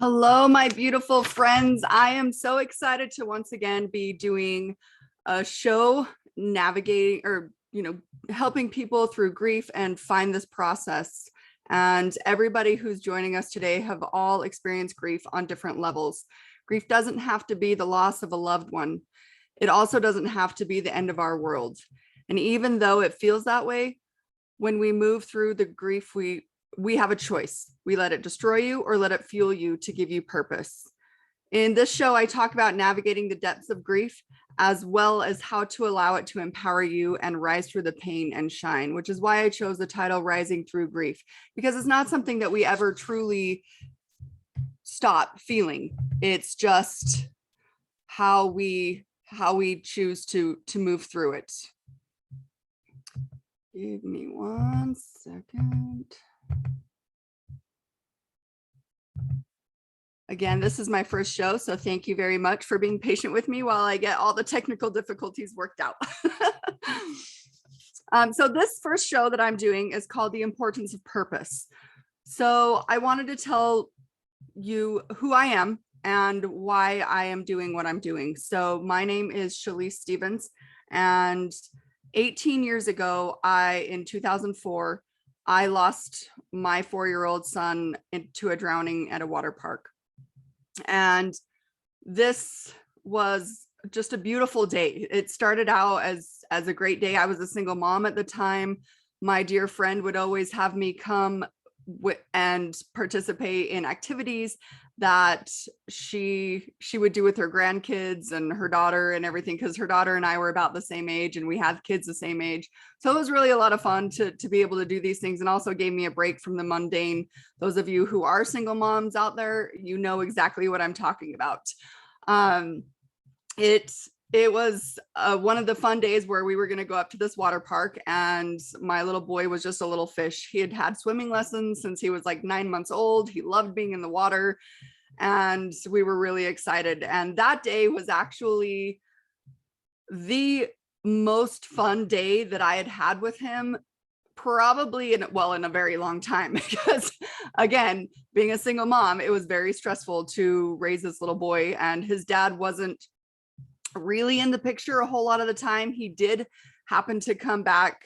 Hello, my beautiful friends. I am so excited to once again be doing a show navigating helping people through grief and find this process. And everybody who's joining us today have all experienced grief on different levels. Grief doesn't have to be the loss of a loved one. It also doesn't have to be the end of our world. And even though it feels that way, when we move through the grief, we have a choice. We let it destroy you or let it fuel you to give you purpose. In this show, I talk about navigating the depths of grief, as well as how to allow it to empower you and rise through the pain and shine, which is why I chose the title Rising Through Grief, because it's not something that we ever truly stop feeling. It's just how we choose to move through it. Give me 1 second. Again, this is my first show, so thank you very much for being patient with me while I get all the technical difficulties worked out. So this first show that I'm doing is called The Importance of Purpose. So I wanted to tell you who I am and why I am doing what I'm doing. So my name is Shalise Stevens, and 18 years ago, in 2004, I lost my 4-year-old son into a drowning at a water park. And this was just a beautiful day. It started out as a great day. I was a single mom at the time. My dear friend would always have me come and participate in activities that she would do with her grandkids and her daughter and everything, because her daughter and I were about the same age and we had kids the same age. So it was really a lot of fun to be able to do these things, and also gave me a break from the mundane. Those of you who are single moms out there, you know exactly what I'm talking about. It was one of the fun days where we were going to go up to this water park, and my little boy was just a little fish. He had had swimming lessons since he was like 9 months old. He loved being in the water, and we were really excited. And that day was actually the most fun day that I had had with him, probably in a very long time, because again, being a single mom, it was very stressful to raise this little boy, and his dad wasn't really in the picture a whole lot of the time. He did happen to come back.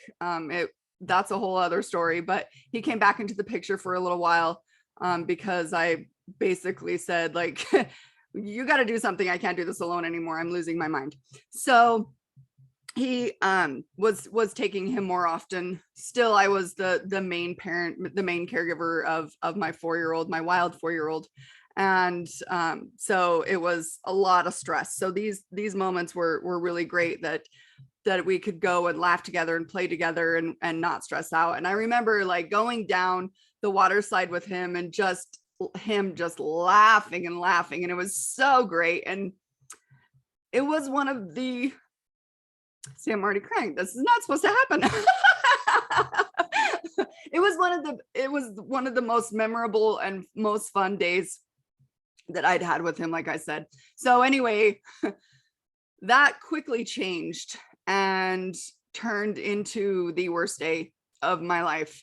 That's a whole other story, but he came back into the picture for a little while, because I basically said, like, you got to do something. I can't do this alone anymore. I'm losing my mind. So he was taking him more often. Still, I was the main parent, the main caregiver of my 4-year-old, my wild 4-year-old. And so it was a lot of stress. So these moments were really great, that we could go and laugh together and play together and not stress out. And I remember like going down the water slide with him and him just laughing and laughing, and it was so great. And it was one of the see, I'm already crying. This is not supposed to happen. It was one of the most memorable and most fun days that I'd had with him, like I said. So anyway, that quickly changed and turned into the worst day of my life.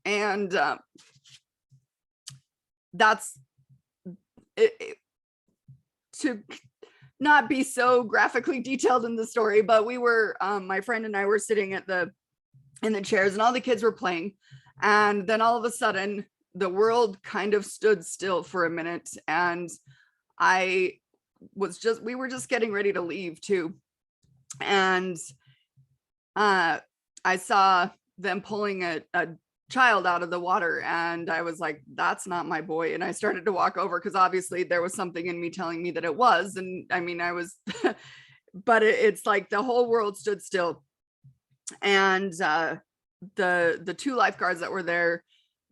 And that's it, to not be so graphically detailed in the story, but we were, my friend and I were sitting in the chairs, and all the kids were playing. And then all of a sudden, the world kind of stood still for a minute, and we were just getting ready to leave too. And I saw them pulling a child out of the water, and I was like, that's not my boy. And I started to walk over, because obviously there was something in me telling me that it was. And I mean, I was, but it's like the whole world stood still. And the two lifeguards that were there,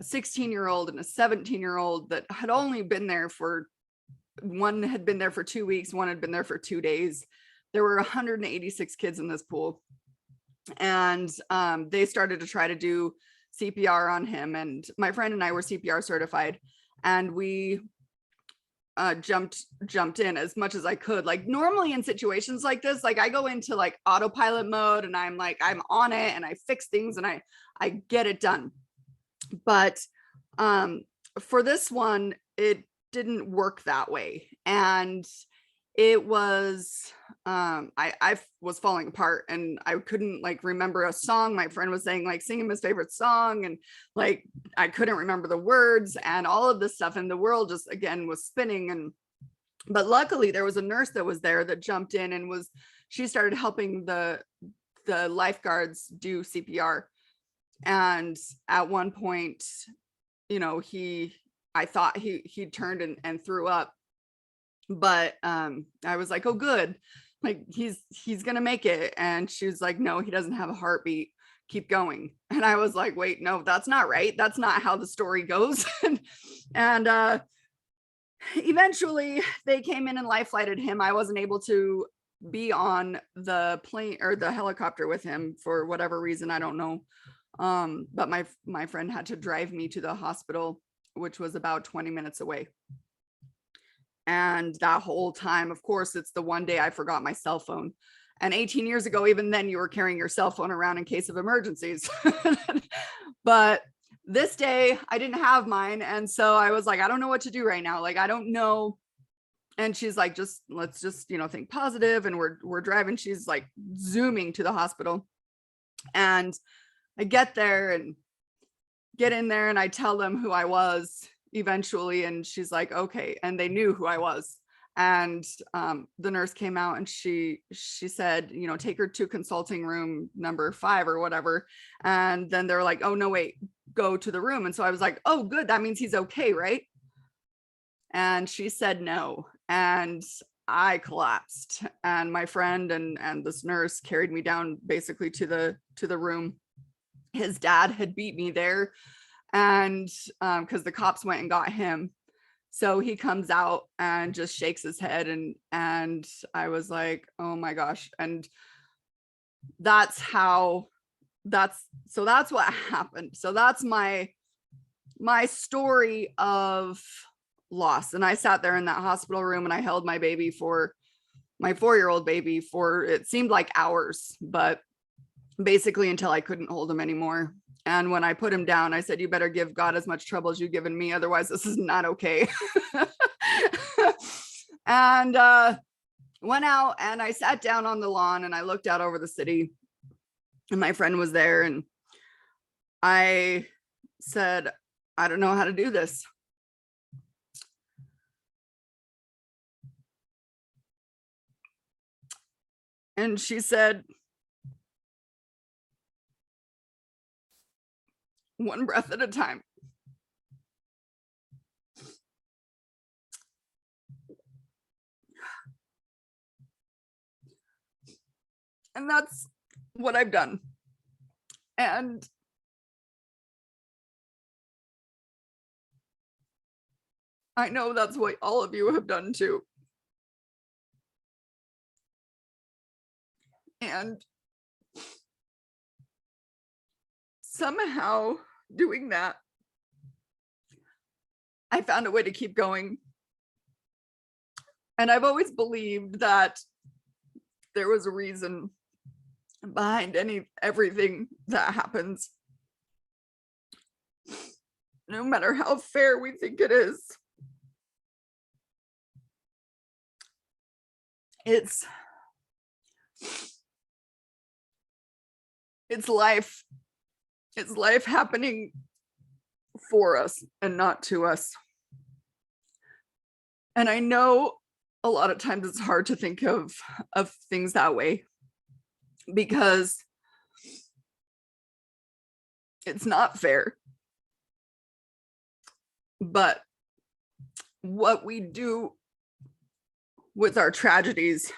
a 16-year-old and a 17-year-old, that had only been there one had been there for 2 weeks, one had been there for 2 days. There were 186 kids in this pool. And they started to try to do CPR on him, and my friend and I were CPR certified, and we jumped in as much as I could. Like, normally in situations like this, like I go into like autopilot mode, and I'm on it, and I fix things, and I get it done. But for this one, it didn't work that way. And it was I was falling apart and I couldn't like remember a song. My friend was saying like sing him his favorite song, and like I couldn't remember the words and all of this stuff, and the world just again was spinning. And but luckily there was a nurse that was there that jumped in and she started helping the lifeguards do CPR. And at one point, you know, I thought he turned and threw up, but I was like, oh good, like he's gonna make it. And she was like, no, he doesn't have a heartbeat, keep going. And I was like, wait, no, that's not right, that's not how the story goes. And eventually they came in and life flighted him. I wasn't able to be on the plane or the helicopter with him for whatever reason, I don't know. But my friend had to drive me to the hospital, which was about 20 minutes away. And that whole time, of course, it's the one day I forgot my cell phone. And 18 years ago, even then, you were carrying your cell phone around in case of emergencies. But this day I didn't have mine. And so I was like, I don't know what to do right now. Like, I don't know. And she's like, let's just, you know, think positive. And we're driving. She's like zooming to the hospital. And I get there and get in there and I tell them who I was eventually. And she's like, okay. And they knew who I was. And the nurse came out and she said, you know, take her to consulting room number 5 or whatever. And then they're like, oh no, wait, go to the room. And so I was like, oh good, that means he's okay, right? And she said no. And I collapsed, and my friend and this nurse carried me down basically to the room. His dad had beat me there, and because the cops went and got him. So he comes out and just shakes his head, and I was like, oh my gosh. And that's what happened. So that's my story of loss. And I sat there in that hospital room and I held my baby, for my 4-year-old baby, for it seemed like hours, but basically until I couldn't hold him anymore. And when I put him down, I said, you better give God as much trouble as you've given me, otherwise this is not okay. And went out and I sat down on the lawn and I looked out over the city, and my friend was there, and I said, I don't know how to do this. And she said, one breath at a time. And that's what I've done. And I know that's what all of you have done too. And somehow doing that, I found a way to keep going. And I've always believed that there was a reason behind everything that happens, no matter how fair we think it is. It's life. It's life happening for us and not to us. And I know a lot of times it's hard to think of things that way, because it's not fair. But what we do with our tragedies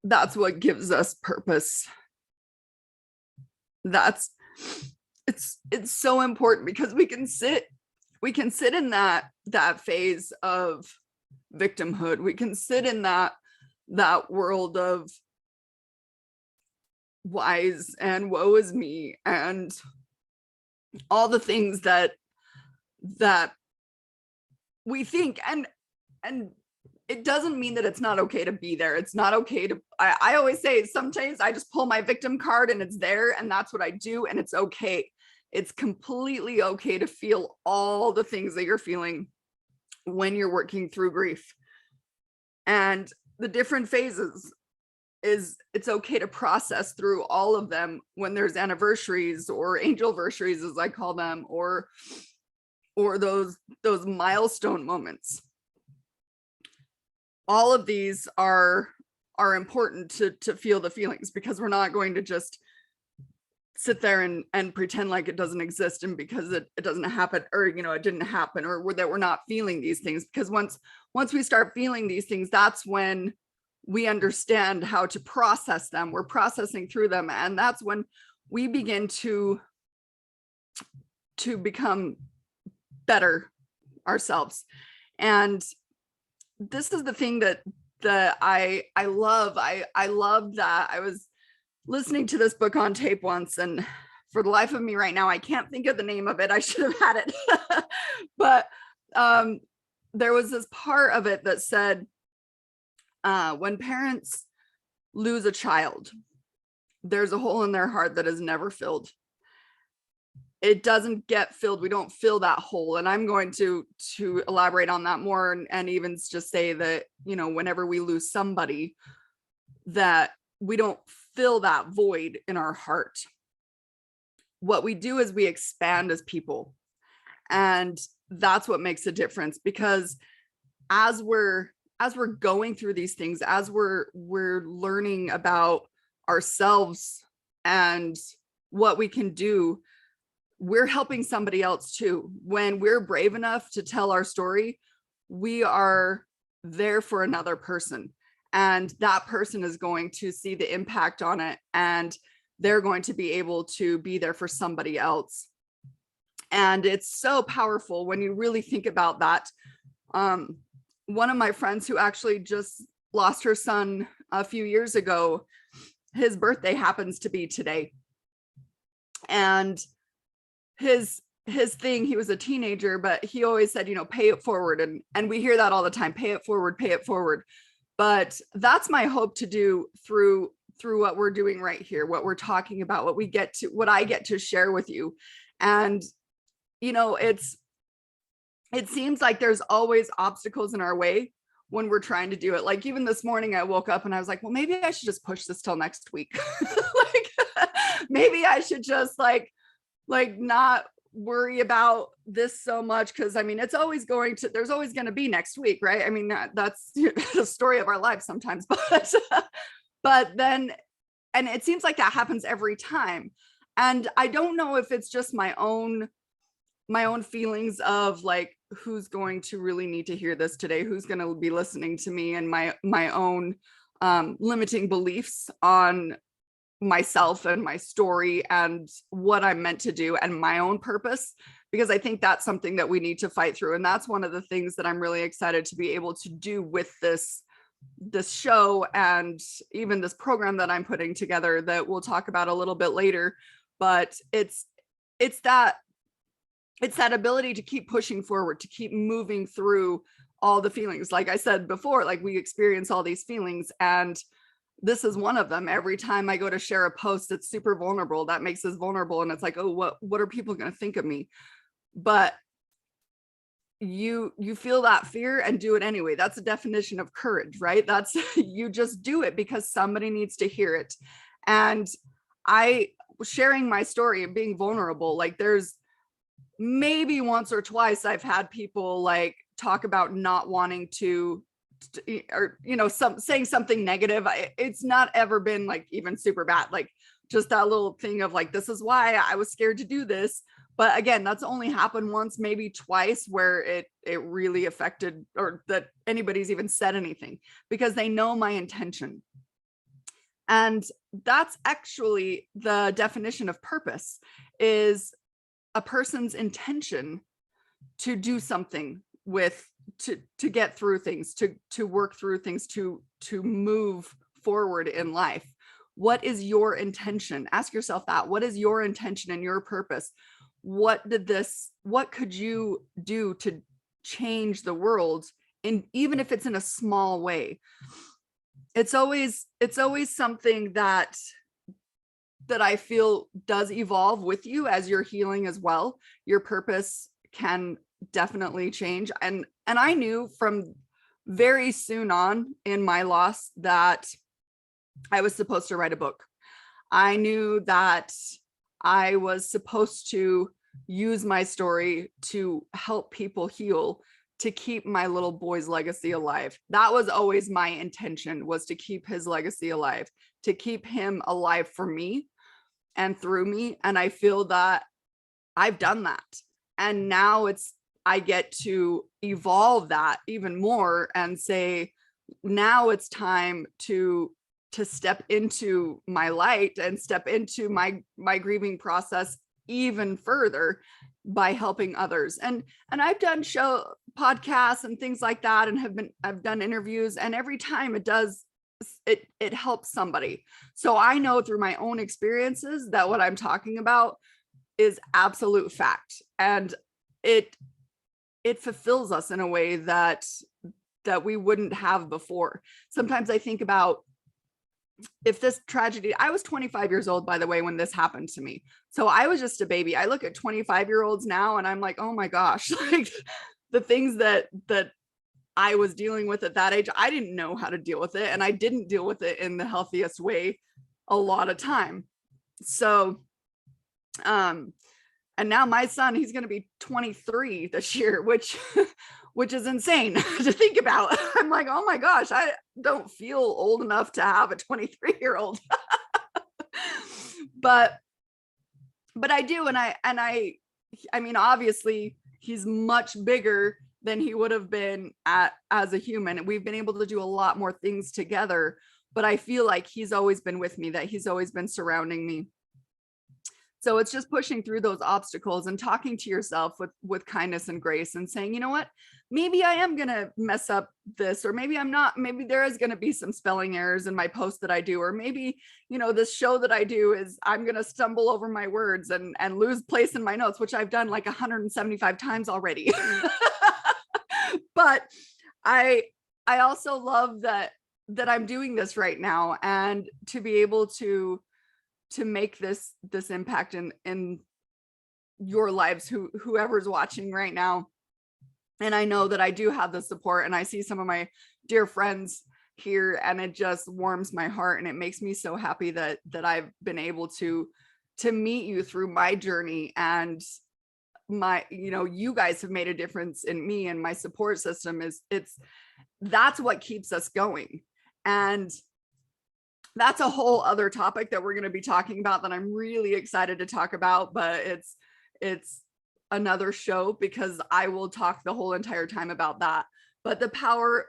that's what gives us purpose. It's so important, because we can sit in that phase of victimhood. We can sit in that world of whys and woe is me and all the things that we think, and it doesn't mean that it's not okay to be there. It's not okay to, I always say, sometimes I just pull my victim card and it's there, and that's what I do, and it's okay. It's completely okay to feel all the things that you're feeling when you're working through grief. And the different phases is it's okay to process through all of them when there's anniversaries or angelversaries, as I call them, or those milestone moments. All of these are important to feel the feelings, because we're not going to just sit there and pretend like it doesn't exist, and because it doesn't happen, or it didn't happen, or that we're not feeling these things. Because once we start feeling these things, that's when we understand how to process them. We're processing through them, and that's when we begin to become better ourselves. And this is the thing that I love. I love that I was listening to this book on tape once, and for the life of me right now, I can't think of the name of it. I should have had it. But there was this part of it that said, when parents lose a child, there's a hole in their heart that is never filled. It doesn't get filled. We don't fill that hole. And I'm going to elaborate on that more, and even just say that, whenever we lose somebody, that we don't fill that void in our heart. What we do is we expand as people. And that's what makes a difference, because as we're going through these things, as we're learning about ourselves and what we can do, we're helping somebody else too. When we're brave enough to tell our story, we are there for another person, and that person is going to see the impact on it, and they're going to be able to be there for somebody else. And it's so powerful when you really think about that. One of my friends who actually just lost her son a few years ago, his birthday happens to be today. And his thing, he was a teenager, but he always said, pay it forward. And we hear that all the time, pay it forward, pay it forward. But that's my hope to do through what we're doing right here, what we're talking about, what I get to share with you. And, it seems like there's always obstacles in our way when we're trying to do it. Like even this morning, I woke up and I was like, well, maybe I should just push this till next week. Like maybe I should just like not worry about this so much, because there's always going to be next week, right? That's the story of our lives sometimes. But then, and it seems like that happens every time. And I don't know if it's just my own feelings of like, who's going to really need to hear this today, who's going to be listening to me, and my own limiting beliefs on myself and my story and what I'm meant to do and my own purpose, because I think that's something that we need to fight through. And that's one of the things that I'm really excited to be able to do with this show, and even this program that I'm putting together that we'll talk about a little bit later. But it's that ability to keep pushing forward, to keep moving through all the feelings. Like I said before, like we experience all these feelings, and this is one of them. Every time I go to share a post that's super vulnerable, that makes us vulnerable, and it's like, oh, what are people going to think of me? But you feel that fear and do it anyway. That's a definition of courage, right? That's you just do it because somebody needs to hear it. And I sharing my story and being vulnerable, like there's maybe once or twice I've had people like talk about not wanting to, or saying something negative. It's not ever been like even super bad, like just that little thing of like, this is why I was scared to do this. But again, that's only happened once, maybe twice, where it really affected, or that anybody's even said anything, because they know my intention. And that's actually the definition of purpose, is a person's intention to do something with, to get through things, to work through things, to move forward in life. What is your intention? Ask yourself that. What is your intention and your purpose? What could you do to change the world, in even if it's in a small way? It's always something that that I feel does evolve with you as you're healing as well. Your purpose can definitely change. And I knew from very soon on in my loss that I was supposed to write a book. I knew that I was supposed to use my story to help people heal, to keep my little boy's legacy alive. That was always my intention, was to keep his legacy alive, to keep him alive for me and through me. And I feel that I've done that. And now I get to evolve that even more and say, now it's time to step into my light and step into my grieving process even further by helping others. And I've done show podcasts and things like that, and I've done interviews, and every time it helps somebody. So I know through my own experiences that what I'm talking about is absolute fact, and it fulfills us in a way that we wouldn't have before. Sometimes I think about, if this tragedy, I was 25 years old, by the way, when this happened to me. So I was just a baby. I look at 25-year-olds now and I'm like, oh my gosh, like the things that I was dealing with at that age, I didn't know how to deal with it. And I didn't deal with it in the healthiest way a lot of time. So, and now my son, he's going to be 23 this year, which is insane to think about. I'm like, oh my gosh, I don't feel old enough to have a 23-year-old. but I do. And I mean, obviously he's much bigger than he would have been as a human. And we've been able to do a lot more things together, but I feel like he's always been with me, that he's always been surrounding me. So it's just pushing through those obstacles and talking to yourself with kindness and grace, and saying, you know what, maybe I am going to mess up this, or maybe I'm not. Maybe there is going to be some spelling errors in my post that I do, or maybe, this show that I do is, I'm going to stumble over my words and lose place in my notes, which I've done like 175 times already. But I also love that I'm doing this right now, and to be able to make this impact in your lives, whoever's watching right now. And I know that I do have the support, and I see some of my dear friends here, and it just warms my heart, and it makes me so happy that I've been able to meet you through my journey. And you guys have made a difference in me, and my support system that's what keeps us going. And that's a whole other topic that we're going to be talking about, that I'm really excited to talk about, but it's another show, because I will talk the whole entire time about that. But the power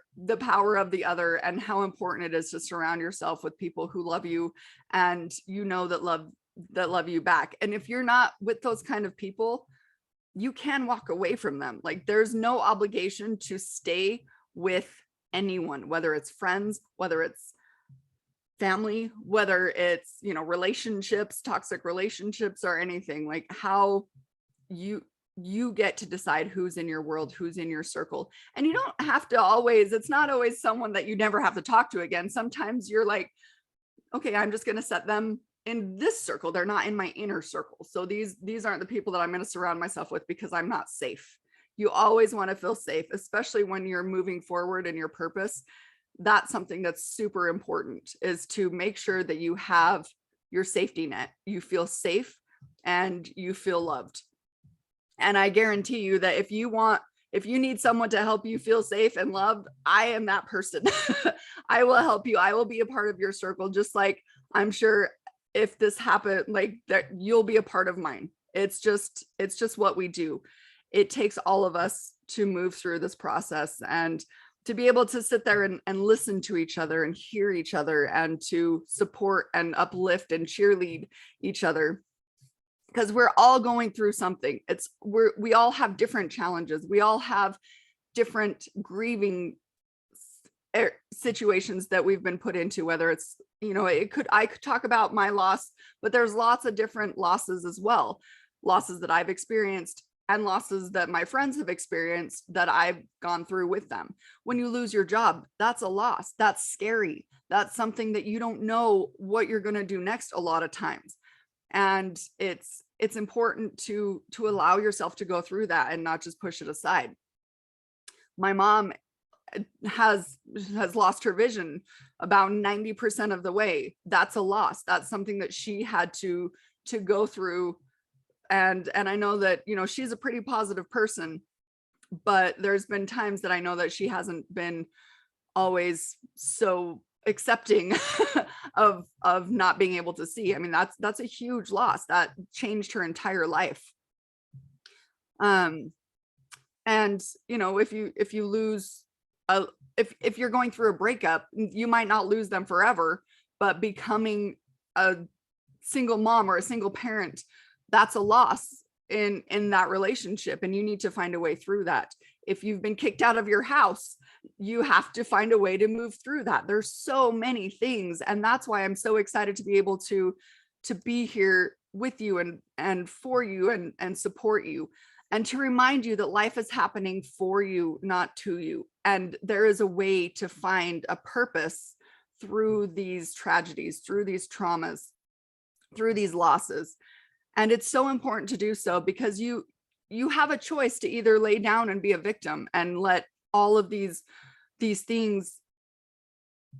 of the other, and how important it is to surround yourself with people who love you, and that love you back. And if you're not with those kind of people, you can walk away from them. Like, there's no obligation to stay with anyone, whether it's friends, whether it's family, whether it's, relationships, toxic relationships, or anything. Like, how you get to decide who's in your world, who's in your circle. And you don't have to always, it's not always someone that you never have to talk to again. Sometimes you're like, okay, I'm just going to set them in this circle. They're not in my inner circle. So these aren't the people that I'm going to surround myself with, because I'm not safe. You always want to feel safe, especially when you're moving forward in your purpose. That's something that's super important, is to make sure that you have your safety net. You feel safe and you feel loved. And I guarantee you that if you need someone to help you feel safe and loved, I am that person. I will help you. I will be a part of your circle, just like I'm sure if this happened, like that, you'll be a part of mine. It's just what we do. It takes all of us to move through this process, and to be able to sit there and listen to each other and hear each other, and to support and uplift and cheerlead each other, because we're all going through something. We all have different challenges. We all have different grieving situations that we've been put into, whether it's, I could talk about my loss, but there's lots of different losses as well. Losses that I've experienced, and losses that my friends have experienced that I've gone through with them. When you lose your job, that's a loss. That's scary. That's something that you don't know what you're going to do next a lot of times. And it's important to allow yourself to go through that and not just push it aside. My mom has lost her vision about 90% of the way. That's a loss. That's something that she had to go through. And I know that, you know, she's a pretty positive person, but there's been times that I know that she hasn't been always so accepting of not being able to see. I mean, that's a huge loss that changed her entire life. And you know, if you lose if you're going through a breakup, you might not lose them forever, but becoming a single mom or a single parent, that's a loss in that relationship, and you need to find a way through that. If you've been kicked out of your house, you have to find a way to move through that. There's so many things, and that's why I'm so excited to be able to be here with you and for you and support you, and to remind you that life is happening for you, not to you. And there is a way to find a purpose through these tragedies, through these traumas, through these losses. And it's so important to do so, because you have a choice to either lay down and be a victim and let all of these things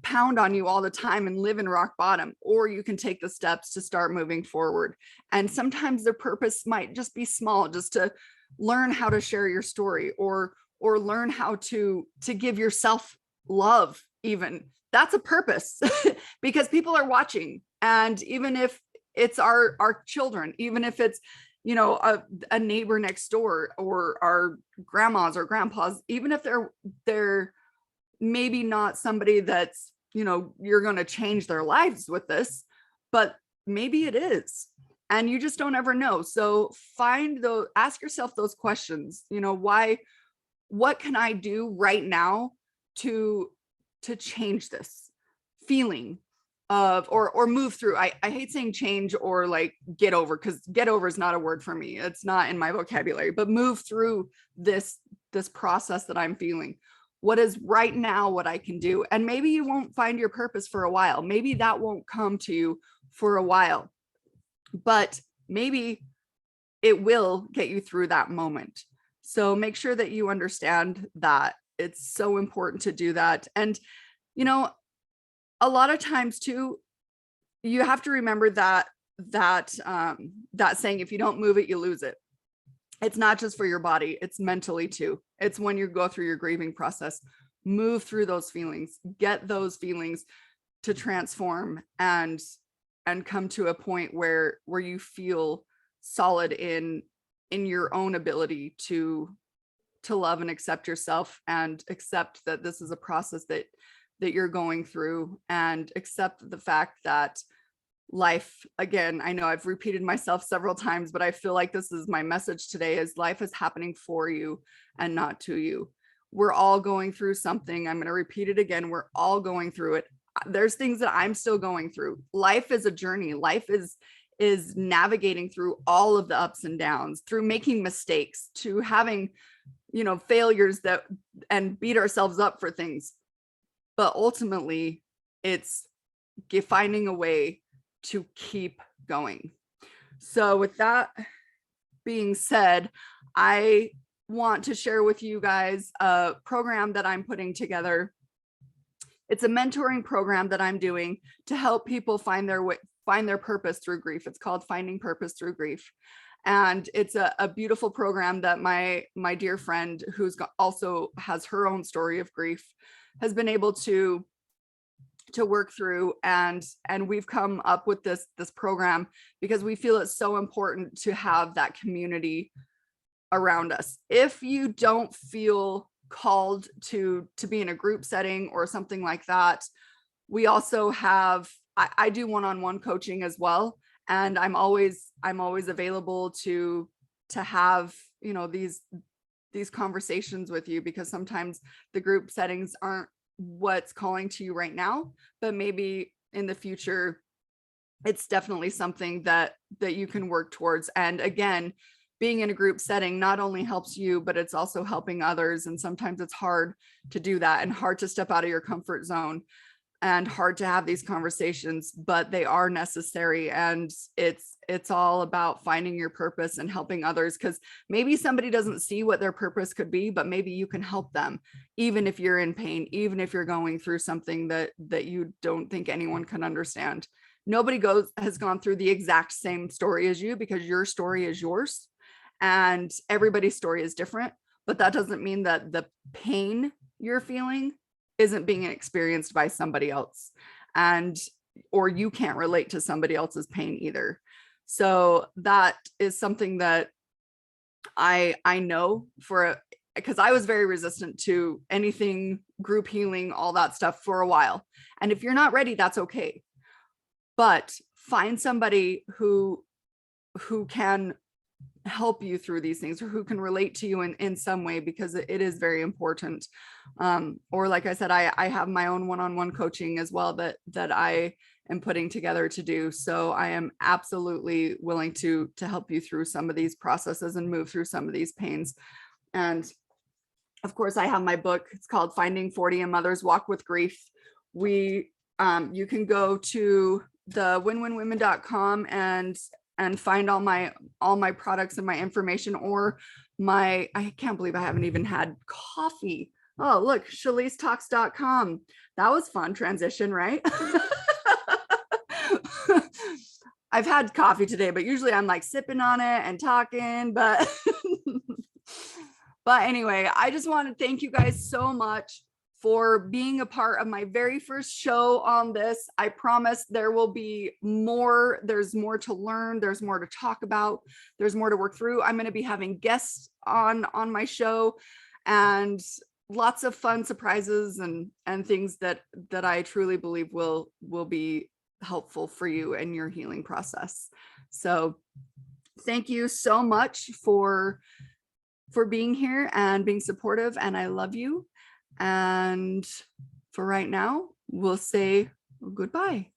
pound on you all the time and live in rock bottom, or you can take the steps to start moving forward. And sometimes the purpose might just be small, just to learn how to share your story, or learn how to give yourself love. Even that's a purpose because people are watching. And even if it's our children, even if it's, you know, a neighbor next door, or our grandmas or grandpas, even if they're maybe not somebody that's, you know, you're going to change their lives with this, but maybe it is. And you just don't ever know. So ask yourself those questions, you know, what can I do right now to change this feeling of, or move through. I hate saying change or like get over, because get over is not a word for me. It's not in my vocabulary, but move through this process that I'm feeling. What is right now what I can do? And maybe you won't find your purpose for a while. Maybe that won't come to you for a while, but maybe it will get you through that moment. So make sure that you understand that it's so important to do that. And, you know, a lot of times too, you have to remember that saying, if you don't move it, you lose it. It's not just for your body, it's mentally too. It's when you go through your grieving process, move through those feelings, get those feelings to transform and come to a point where you feel solid in your own ability to love and accept yourself, and accept that this is a process that you're going through, and accept the fact that life, again, I know I've repeated myself several times, but I feel like this is my message today, is life is happening for you and not to you. We're all going through something. I'm going to repeat it again. We're all going through it. There's things that I'm still going through. Life is a journey. Life is navigating through all of the ups and downs, through making mistakes, to having, you know, failures and beat ourselves up for things. But ultimately, it's finding a way to keep going. So with that being said, I want to share with you guys a program that I'm putting together. It's a mentoring program that I'm doing to help people find their purpose through grief. It's called Finding Purpose Through Grief. And it's a beautiful program that my dear friend, who's also has her own story of grief, has been able to work through. And we've come up with this program because we feel it's so important to have that community around us. If you don't feel called to be in a group setting or something like that, we also have, I do one-on-one coaching as well. And I'm always available to have, you know, these conversations with you, because sometimes the group settings aren't what's calling to you right now, but maybe in the future, it's definitely something that you can work towards. And again, being in a group setting not only helps you, but it's also helping others. And sometimes it's hard to do that and hard to step out of your comfort zone. and hard to have these conversations, but they are necessary. And it's all about finding your purpose and helping others, because maybe somebody doesn't see what their purpose could be, but maybe you can help them, even if you're in pain, even if you're going through something that you don't think anyone can understand. Nobody has gone through the exact same story as you, because your story is yours and everybody's story is different. But that doesn't mean that the pain you're feeling isn't being experienced by somebody else, and or you can't relate to somebody else's pain either. So that is something that I know for, because I was very resistant to anything group healing, all that stuff for a while. And if you're not ready, that's okay. But find somebody who can help you through these things, or who can relate to you in some way, because it is very important. Or like I said, I have my own one-on-one coaching as well that I am putting together to do. So I am absolutely willing to help you through some of these processes and move through some of these pains. And of course, I have my book. It's called Finding 40 and Mother's Walk with Grief. You can go to the winwinwomen.com and find all my products and my information, or I can't believe I haven't even had coffee. Oh, look, ShaliceTalks.com. That was fun transition, right? I've had coffee today, but usually I'm like sipping on it and talking, but but anyway, I just want to thank you guys so much for being a part of my very first show on this. I promise there will be more. There's more to learn. There's more to talk about. There's more to work through. I'm going to be having guests on my show, and lots of fun surprises and things that I truly believe will be helpful for you and your healing process. So thank you so much for being here and being supportive, and I love you. And for right now, we'll say goodbye.